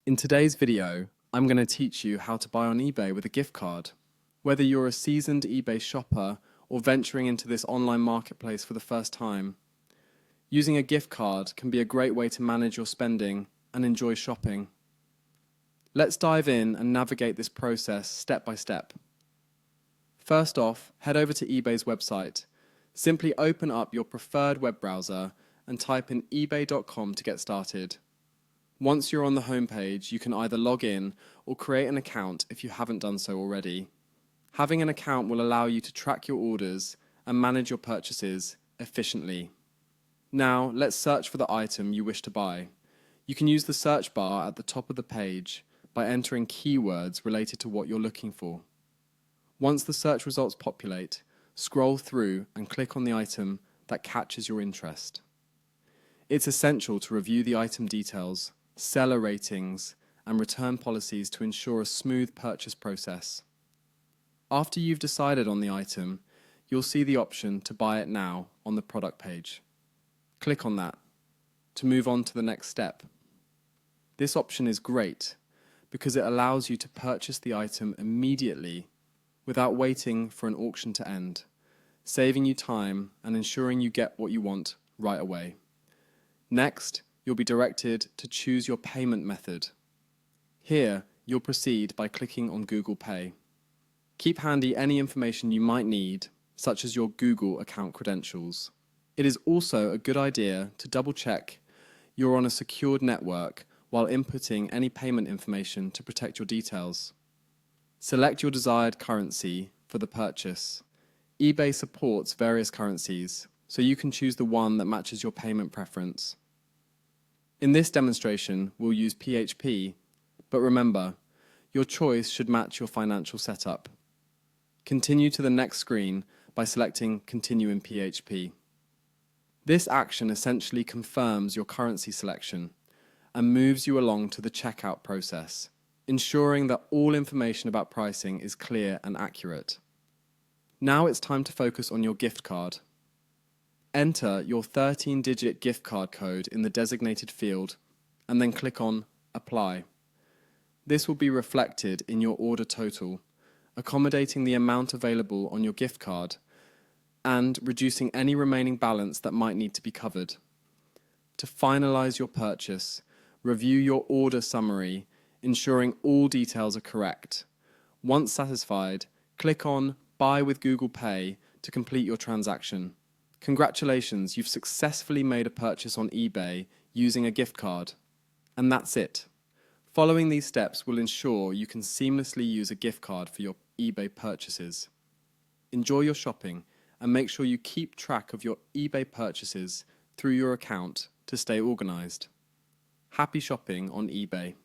In today's video, I'm going to teach you how to buy on eBay with a gift card. Whether you're a seasoned eBay shopper or venturing into this online marketplace for the first time, using a gift card can be a great way to manage your spending and enjoy shopping. Let's dive in and navigate this process step by step. First off, head over to eBay's website. Simply open up your preferred web browser and type in ebay.com to get started. Once you're on the home page, you can either log in or create an account if you haven't done so already. Having an account will allow you to track your orders and manage your purchases efficiently. Now, let's search for the item you wish to buy. You can use the search bar at the top of the page by entering keywords related to what you're looking for. Once the search results populate, scroll through and click on the item that catches your interest. It's essential to review the item details, seller ratings, and return policies to ensure a smooth purchase process. After you've decided on the item, you'll see the option to buy it now on the product page. Click on that to move on to the next step. This option is great because it allows you to purchase the item immediately without waiting for an auction to end, saving you time and ensuring you get what you want right away. Next, you'll be directed to choose your payment method. Here, you'll proceed by clicking on Google Pay. Keep handy any information you might need, such as your Google account credentials. It is also a good idea to double-check you're on a secured network while inputting any payment information to protect your details. Select your desired currency for the purchase. eBay supports various currencies, so you can choose the one that matches your payment preference. In this demonstration, we'll use PHP, but remember, your choice should match your financial setup. Continue to the next screen by selecting Continue in PHP. This action essentially confirms your currency selection and moves you along to the checkout process, ensuring that all information about pricing is clear and accurate. Now it's time to focus on your gift card. Enter your 13-digit gift card code in the designated field and then click on Apply. This will be reflected in your order total, accommodating the amount available on your gift card and reducing any remaining balance that might need to be covered. To finalize your purchase, review your order summary, ensuring all details are correct. Once satisfied, click on Buy with Google Pay to complete your transaction. Congratulations, you've successfully made a purchase on eBay using a gift card. And that's it. Following these steps will ensure you can seamlessly use a gift card for your eBay purchases. Enjoy your shopping and make sure you keep track of your eBay purchases through your account to stay organized. Happy shopping on eBay.